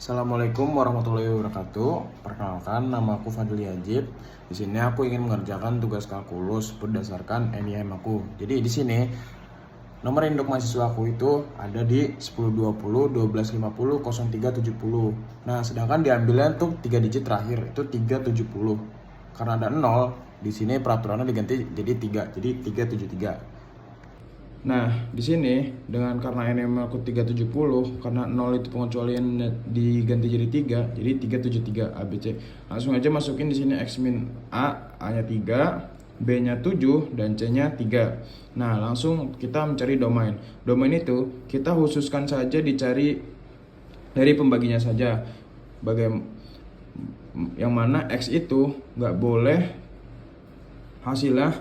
Assalamualaikum warahmatullahi wabarakatuh. Perkenalkan, nama aku Fadli Ajib. Di sini aku ingin mengerjakan tugas kalkulus berdasarkan NIM aku. Jadi di sini nomor induk mahasiswa aku itu ada di 1020 1250 0370. Nah, sedangkan diambilnya tuh 3 digit terakhir itu 370. Karena ada 0, di sini peraturannya diganti jadi 3, jadi 373. Nah, di sini karena NM aku 370, karena 0 itu pengecualian diganti jadi 3, jadi 373 ABC. Langsung aja masukin di sini X min A-nya 3, B-nya 7 dan C-nya 3. Nah, langsung kita mencari domain. Domain itu kita khususkan saja dicari dari pembaginya saja. Yang mana X itu nggak boleh hasilnya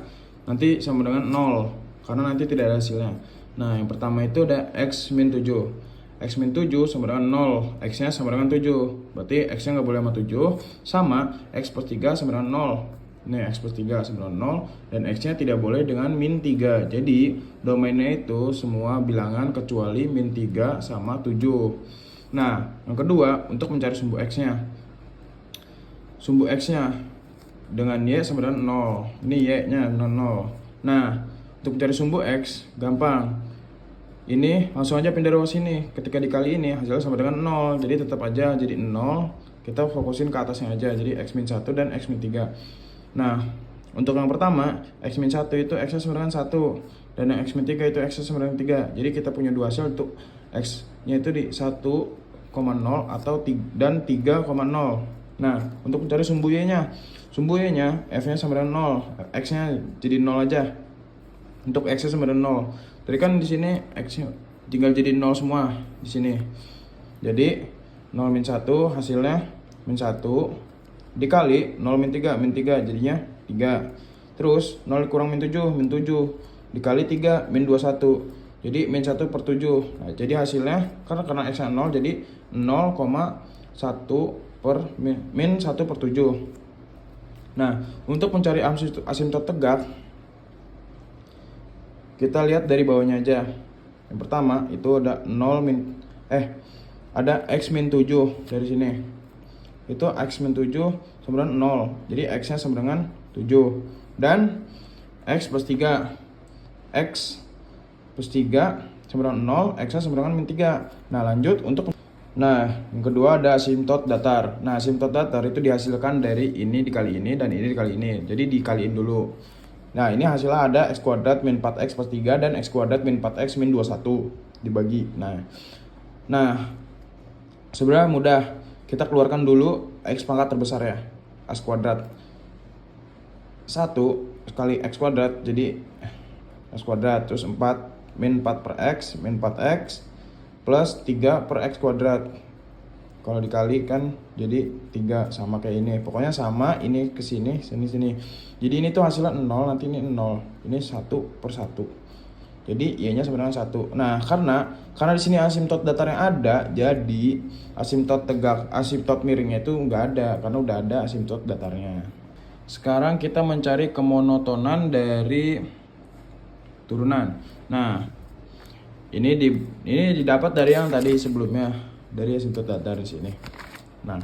nanti sama dengan 0. Karena nanti tidak ada hasilnya. Nah, yang pertama itu ada X min 7. X min 7 sama dengan 0. X nya sama dengan 7. Berarti X nya nggak boleh sama 7. Sama X plus 3 sama dengan 0. Ini X plus 3 sama dengan 0. Dan X nya tidak boleh dengan min 3. Jadi domainnya itu semua bilangan kecuali min 3 sama 7. Nah, yang kedua untuk mencari sumbu X nya. Sumbu X nya dengan Y sama dengan 0. Ini Y nya 0. Nah, untuk mencari sumbu X, gampang. Ini langsung aja pindah ruang sini. Ketika dikali ini, hasilnya sama dengan 0. Jadi tetap aja jadi 0. Kita fokusin ke atasnya aja. Jadi X min 1 dan X min 3. Nah, untuk yang pertama, X min 1 itu X-nya sama dengan 1. Dan yang X min 3 itu X-nya sama dengan 3. Jadi kita punya dua hasil untuk X-nya itu di 1,0 atau dan 3,0. Nah, untuk mencari sumbu Y-nya. Sumbu Y-nya, F-nya sama dengan 0. X-nya jadi 0 aja. Untuk X sama dengan 0. Tadi kan di sini X tinggal jadi 0 semua di sini. Jadi 0 min 1 hasilnya min 1 dikali 0 min 3 jadinya 3. Terus 0 kurang min 7 dikali 3 min 21. Jadi min 1 per 7. Nah, jadi hasilnya karena X nya 0 jadi 0,1 per min 1 per 7. Nah, untuk mencari asimtot tegak kita lihat dari bawahnya aja. Yang pertama itu ada ada X min 7 dari sini. Itu X min 7 sama dengan 0. Jadi X nya sama dengan 7. Dan X plus 3. X plus 3 sama dengan 0. X nya sama dengan min 3. Nah, lanjut untuk yang kedua ada asimtot datar. Nah, asimtot datar itu dihasilkan dari ini dikali ini dan ini dikali ini. Jadi dikaliin dulu. Nah, ini hasilnya ada X kuadrat min 4X plus 3 dan X kuadrat min 4X min 21 dibagi. Nah, sebenarnya mudah. Kita keluarkan dulu X pangkat terbesar ya. X kuadrat 1 kali X kuadrat jadi X kuadrat. Terus 4 min 4 per X min 4X plus 3 per X kuadrat. Kalau dikali kan jadi 3 sama kayak ini. Pokoknya sama ini ke sini, sini. Jadi ini tuh hasilnya 0, nanti ini 0. Ini 1 per 1. Jadi Y-nya sama dengan 1. Nah, karena di sini asimtot datarnya ada, jadi asimtot miringnya itu nggak ada karena udah ada asimtot datarnya. Sekarang kita mencari kemonotonan dari turunan. Nah, ini didapat dari yang tadi sebelumnya. Dari asimtot datar di sini. Nah,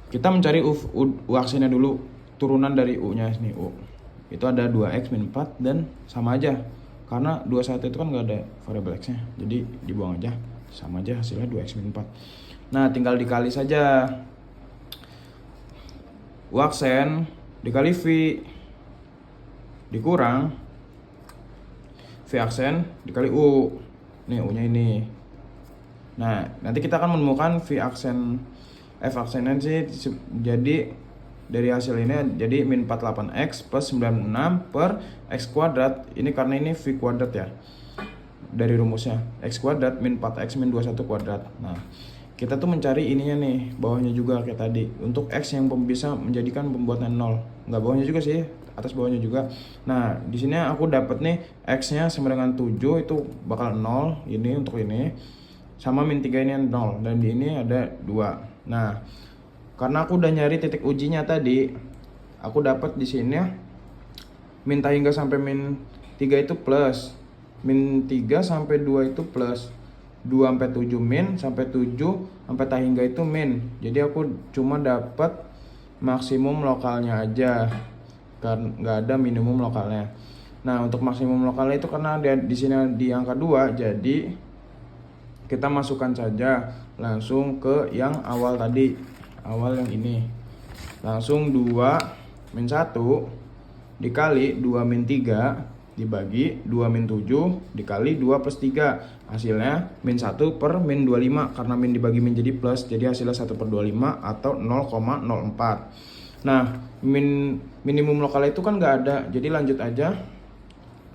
kita mencari U aksennya dulu, turunan dari U-nya ini U. Itu ada 2X min 4 dan sama aja. Karena 21 itu kan nggak ada variabel X-nya. Jadi dibuang aja. Sama aja hasilnya 2X min 4. Nah, tinggal dikali saja. U aksen dikali V dikurang V aksen dikali U. Nih U-nya ini. Nah, nanti kita akan menemukan F aksennya sih jadi dari hasil ini jadi min 48X plus 96 per X kuadrat. Ini karena ini V kuadrat ya. Dari rumusnya X kuadrat min 4X min 21 kuadrat. Nah, kita tuh mencari ininya nih, bawahnya juga kayak tadi. Untuk X yang bisa menjadikan pembuatan 0. Nggak bawahnya juga sih, atas bawahnya juga. Nah, di sini aku dapat nih X-nya sama dengan 7 itu bakal 0 ini untuk ini. Sama min 3 ini 0 dan di ini ada 2. Nah, karena aku udah nyari titik ujinya tadi, aku dapat di sini minta hingga sampai min 3 itu plus, min 3 sampai 2 itu plus, 2 sampai 7 min, sampai 7 sampai tak hingga itu min. Jadi aku cuma dapat maksimum lokalnya aja, karena nggak ada minimum lokalnya. Nah, untuk maksimum lokalnya itu karena di sini di angka 2, jadi kita masukkan saja langsung ke yang awal tadi, awal yang ini. Langsung 2 min 1 dikali 2 min 3 dibagi 2 min 7 dikali 2 plus 3. Hasilnya min 1 per min 25. Karena min dibagi min jadi plus, jadi hasilnya 1 per 25 atau 0,04. Nah, minimum lokal itu kan nggak ada, jadi lanjut aja.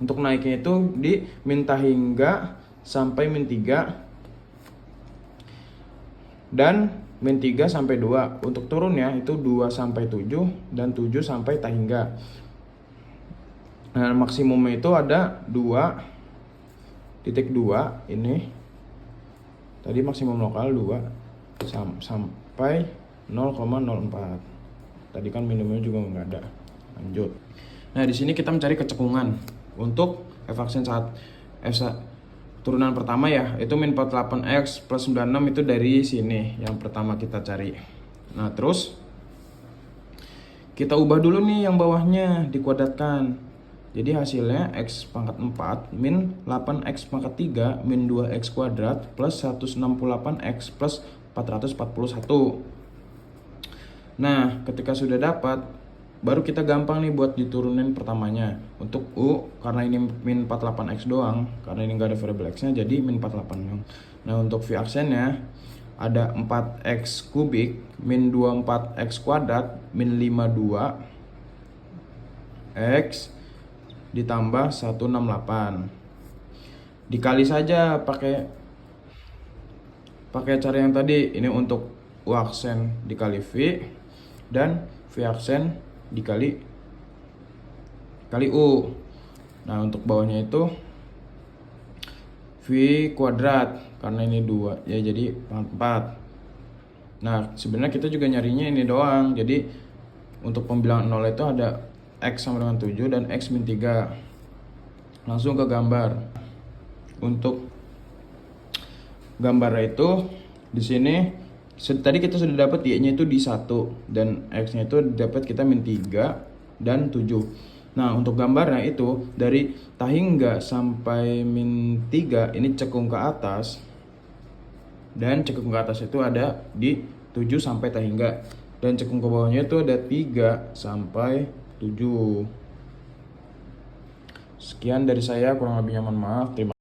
Untuk naiknya itu di min tak hingga sampai min 3 dan min 3 sampai 2. Untuk turunnya itu 2 sampai 7 dan 7 sampai tak hingga. Nah, maksimumnya itu ada 2,2 ini. Tadi maksimum lokal 2 sampai 0,04. Tadi kan minimumnya juga nggak ada. Lanjut. Nah, di sini kita mencari kecekungan untuk f aksen saat turunan pertama ya, itu min 48x plus 96 itu dari sini yang pertama kita cari. Nah, terus kita ubah dulu nih yang bawahnya dikuadratkan. Jadi hasilnya x pangkat 4 min 8x pangkat 3 min 2x kuadrat plus 168x plus 441. Nah, ketika sudah dapat, baru kita gampang nih buat diturunin pertamanya. Untuk U, karena ini min 48x doang, karena ini nggak ada variable x-nya, jadi min 48 doang. Nah, untuk V aksennya ada 4x kubik min 24x kuadrat min 52x ditambah 168. Dikali saja pakai cara yang tadi. Ini untuk U aksen dikali V dan V aksen dikali U. Nah, untuk bawahnya itu V kuadrat, karena ini 2 ya, jadi 4. Nah, sebenarnya kita juga nyarinya ini doang. Jadi untuk pembilangan 0 itu ada x sama dengan 7 dan x min 3. Langsung ke gambar. Untuk gambarnya itu di sini tadi kita sudah dapat y-nya itu di 1 dan x-nya itu dapat kita min 3 dan 7. Nah, untuk gambarnya itu dari tak hingga sampai min 3 ini cekung ke atas, dan cekung ke atas itu ada di 7 sampai tak hingga, dan cekung ke bawahnya itu ada 3 sampai 7. Sekian dari saya, kurang lebihnya mohon maaf. Terima kasih.